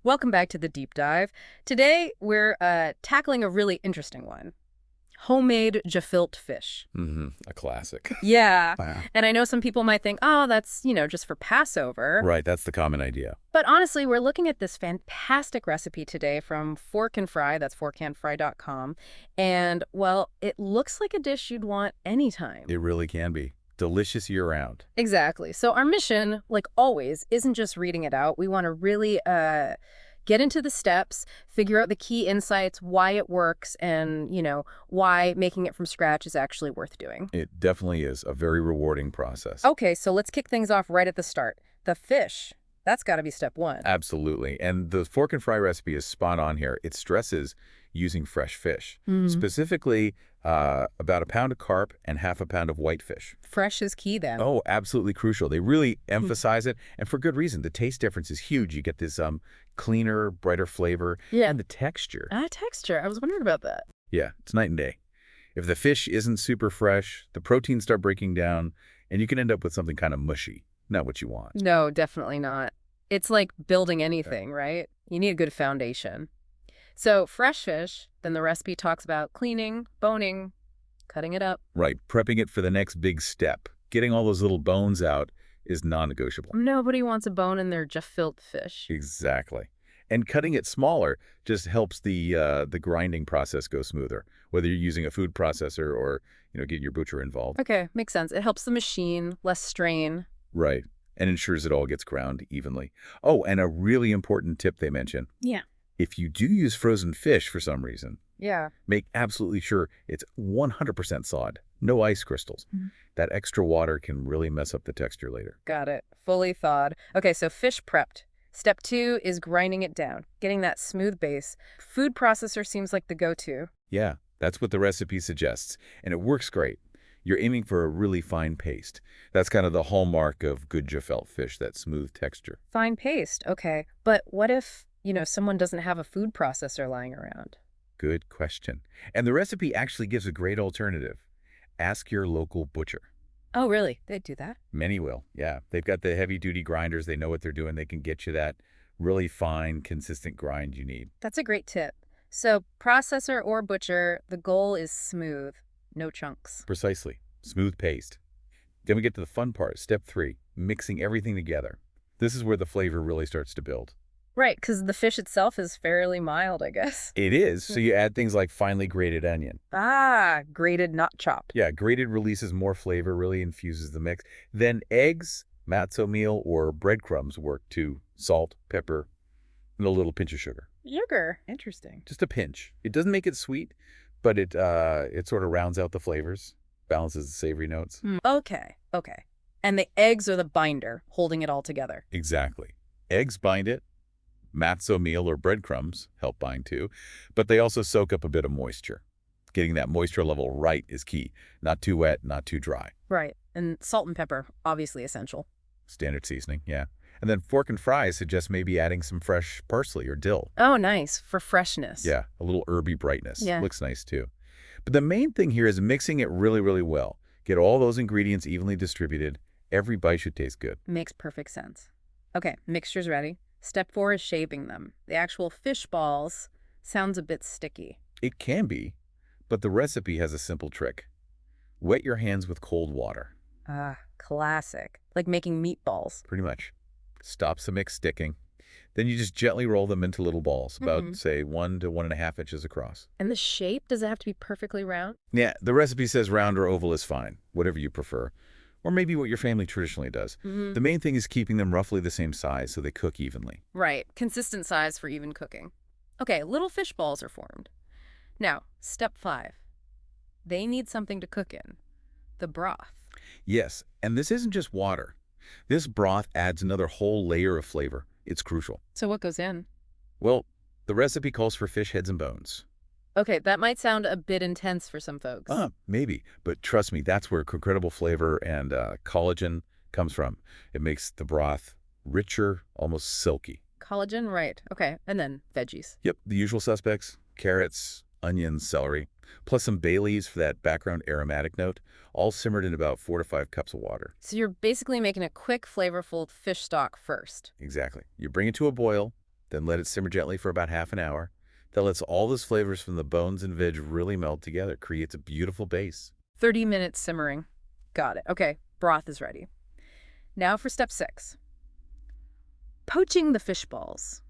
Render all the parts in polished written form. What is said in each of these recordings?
Welcome back to the deep dive. Today we're tackling a really interesting one. Homemade gefilte fish. A classic. Yeah. Wow. And I know some people might think, oh, that's, just for Passover. Right, that's the common idea. But honestly, we're looking at this fantastic recipe today from Fork and Fry, that's forkandfry.com. And, well, it looks like a dish you'd want anytime. It really can be. Delicious year-round. Exactly. So our mission, like always, isn't just reading it out. We want to really get into the steps, figure out the key insights, why it works, and, why making it from scratch is actually worth doing. It definitely is a very rewarding process. Okay, so let's kick things off right at the start. The fish. That's got to be step one. Absolutely. And the fork and fry recipe is spot on here. It stresses using fresh fish, specifically about a pound of carp and half a pound of whitefish. Fresh is key then. Oh, absolutely crucial. They really emphasize it, and for good reason. The taste difference is huge. You get this cleaner, brighter flavor, and the texture. Texture. I was wondering about that. Yeah, it's night and day. If the fish isn't super fresh, the proteins start breaking down, and you can end up with something kind of mushy. Not what you want. No, definitely not. It's like building anything, right? You need a good foundation. So fresh fish, then the recipe talks about cleaning, boning, cutting it up. Right, prepping it for the next big step. Getting all those little bones out is non-negotiable. Nobody wants a bone in their gefilte fish. Exactly. And cutting it smaller just helps the grinding process go smoother, whether you're using a food processor or, getting your butcher involved. Okay, makes sense. It helps the machine, less strain. Right, and ensures it all gets ground evenly. Oh, and a really important tip they mention. Yeah. If you do use frozen fish for some reason, Yeah. make absolutely sure it's 100% thawed, no ice crystals. That extra water can really mess up the texture later. Got it. Fully thawed. Okay, so fish prepped. Step 2 is grinding it down, getting that smooth base. Food processor seems like the go-to. Yeah, that's what the recipe suggests, and it works great. You're aiming for a really fine paste. That's kind of the hallmark of good gefilte fish, that smooth texture. Fine paste. Okay. But what if, someone doesn't have a food processor lying around? Good question. And the recipe actually gives a great alternative. Ask your local butcher. Oh, really? They do that? Many will, yeah. They've got the heavy-duty grinders. They know what they're doing. They can get you that really fine, consistent grind you need. That's a great tip. So processor or butcher, the goal is smooth, no chunks. Precisely. Smooth paste. Then we get to the fun part, step 3, mixing everything together. This is where the flavor really starts to build. Right, because the fish itself is fairly mild, I guess. It is, so you add things like finely grated onion. Ah, grated, not chopped. Yeah, grated releases more flavor, really infuses the mix. Then eggs, matzo meal, or breadcrumbs work too. Salt, pepper, and a little pinch of sugar. Sugar. Interesting. Just a pinch. It doesn't make it sweet, but it sort of rounds out the flavors, balances the savory notes. Okay. And the eggs are the binder, holding it all together. Exactly. Eggs bind it. Matzo meal or breadcrumbs help bind too, but they also soak up a bit of moisture. Getting that moisture level right is key. Not too wet, not too dry. Right. And salt and pepper, obviously essential. Standard seasoning, yeah. And then fork and fry suggests maybe adding some fresh parsley or dill. Oh, nice. For freshness. Yeah, a little herby brightness. Yeah. Looks nice too. But the main thing here is mixing it really, really well. Get all those ingredients evenly distributed. Every bite should taste good. Makes perfect sense. Okay, mixture's ready. Step 4 is shaving them. The actual fish balls sounds a bit sticky. It can be, but the recipe has a simple trick. Wet your hands with cold water. Ah, classic. Like making meatballs. Pretty much. Stops the mix sticking. Then you just gently roll them into little balls, about, say, 1 to 1.5 inches across. And the shape, does it have to be perfectly round? Yeah, the recipe says round or oval is fine, whatever you prefer. Or maybe what your family traditionally does. The main thing is keeping them roughly the same size so they cook evenly. Right. Consistent size for even cooking. Okay, little fish balls are formed. Now, step 5. They need something to cook in. The broth. Yes, and this isn't just water. This broth adds another whole layer of flavor. It's crucial. So what goes in? Well, the recipe calls for fish heads and bones. Okay, that might sound a bit intense for some folks. Maybe, but trust me, that's where incredible flavor and collagen comes from. It makes the broth richer, almost silky. Collagen, right. Okay, and then veggies. Yep, the usual suspects, carrots, onions, celery, plus some bay leaves for that background aromatic note, all simmered in about 4 to 5 cups of water. So you're basically making a quick, flavorful fish stock first. Exactly. You bring it to a boil, Then let it simmer gently for about half an hour. That lets all those flavors from the bones and veg really meld together. Creates a beautiful base. 30 minutes simmering. Got it. Okay, broth is ready. Now for step 6. Poaching the fish balls.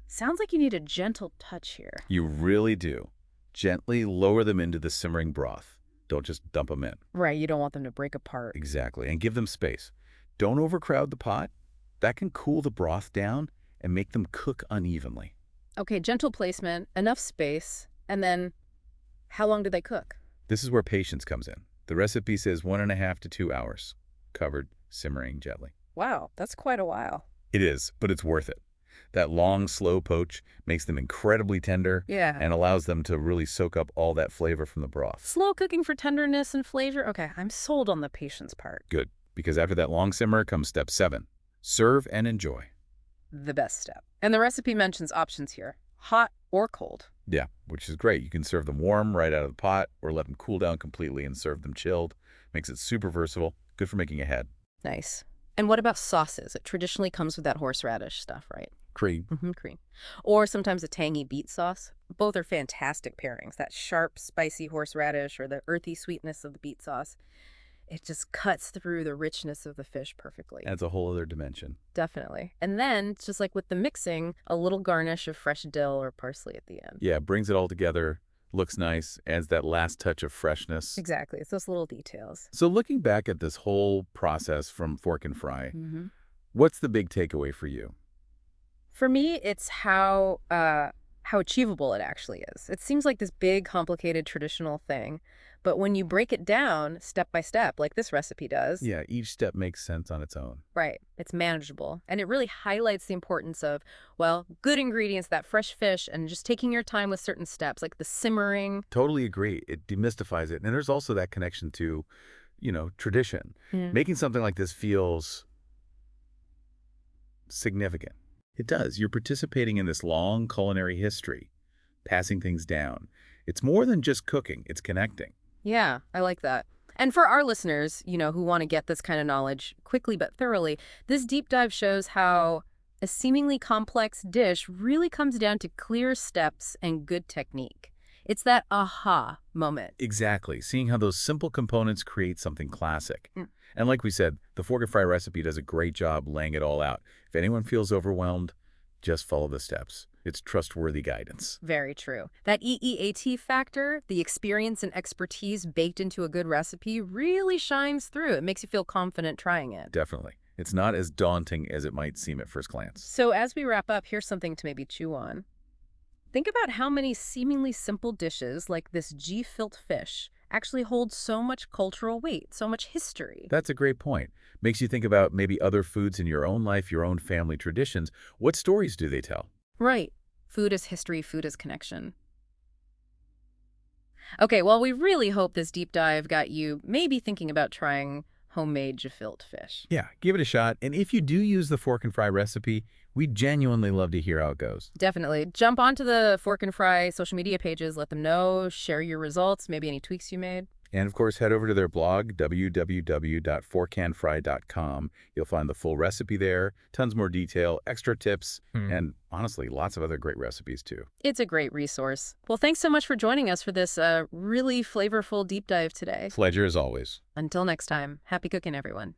Sounds like you need a gentle touch here. You really do. Gently lower them into the simmering broth. Don't just dump them in. Right, you don't want them to break apart. Exactly, and give them space. Don't overcrowd the pot. That can cool the broth down and make them cook unevenly. Okay, gentle placement, enough space, and then how long do they cook? This is where patience comes in. The recipe says 1.5 to 2 hours, covered, simmering gently. Wow, that's quite a while. It is, but it's worth it. That long, slow poach makes them incredibly tender and allows them to really soak up all that flavor from the broth. Slow cooking for tenderness and flavor? Okay, I'm sold on the patience part. Good, because after that long simmer comes step 7. Serve and enjoy. The best step. And the recipe mentions options here, hot or cold. Yeah, which is great. You can serve them warm right out of the pot or let them cool down completely and serve them chilled. Makes it super versatile. Good for making ahead. Nice. And what about sauces? It traditionally comes with that horseradish stuff, right? Cream. Cream. Or sometimes a tangy beet sauce. Both are fantastic pairings. That sharp, spicy horseradish or the earthy sweetness of the beet sauce. It just cuts through the richness of the fish perfectly. Adds a whole other dimension. Definitely. And then, just like with the mixing, a little garnish of fresh dill or parsley at the end. Yeah, brings it all together, looks nice, adds that last touch of freshness. Exactly. It's those little details. So looking back at this whole process from fork and fry, what's the big takeaway for you? For me, it's how achievable it actually is. It seems like this big, complicated, traditional thing, but when you break it down step by step, like this recipe does. Yeah, each step makes sense on its own. Right. It's manageable. And it really highlights the importance of, well, good ingredients, that fresh fish, and just taking your time with certain steps, like the simmering. Totally agree. It demystifies it. And there's also that connection to, tradition. Making something like this feels significant. It does. You're participating in this long culinary history, passing things down. It's more than just cooking. It's connecting. Yeah, I like that. And for our listeners, who want to get this kind of knowledge quickly but thoroughly, this deep dive shows how a seemingly complex dish really comes down to clear steps and good technique. It's that aha moment. Exactly. Seeing how those simple components create something classic. And like we said, the fork and fry recipe does a great job laying it all out. If anyone feels overwhelmed, just follow the steps. It's trustworthy guidance. Very true. That EEAT factor, the experience and expertise baked into a good recipe, really shines through. It makes you feel confident trying it. Definitely. It's not as daunting as it might seem at first glance. So as we wrap up, here's something to maybe chew on. Think about how many seemingly simple dishes like this gefilte fish actually hold so much cultural weight, so much history. That's a great point. Makes you think about maybe other foods in your own life, your own family traditions. What stories do they tell? Right. Food is history, food is connection. Okay, well, we really hope this deep dive got you maybe thinking about trying homemade gefilte fish. Yeah, give it a shot. And if you do use the fork and fry recipe, we'd genuinely love to hear how it goes. Definitely. Jump onto the Fork and Fry social media pages, let them know, share your results, maybe any tweaks you made. And of course, head over to their blog, www.forkandfry.com. You'll find the full recipe there, tons more detail, extra tips, and honestly, lots of other great recipes too. It's a great resource. Well, thanks so much for joining us for this really flavorful deep dive today. Pleasure as always. Until next time, happy cooking, everyone.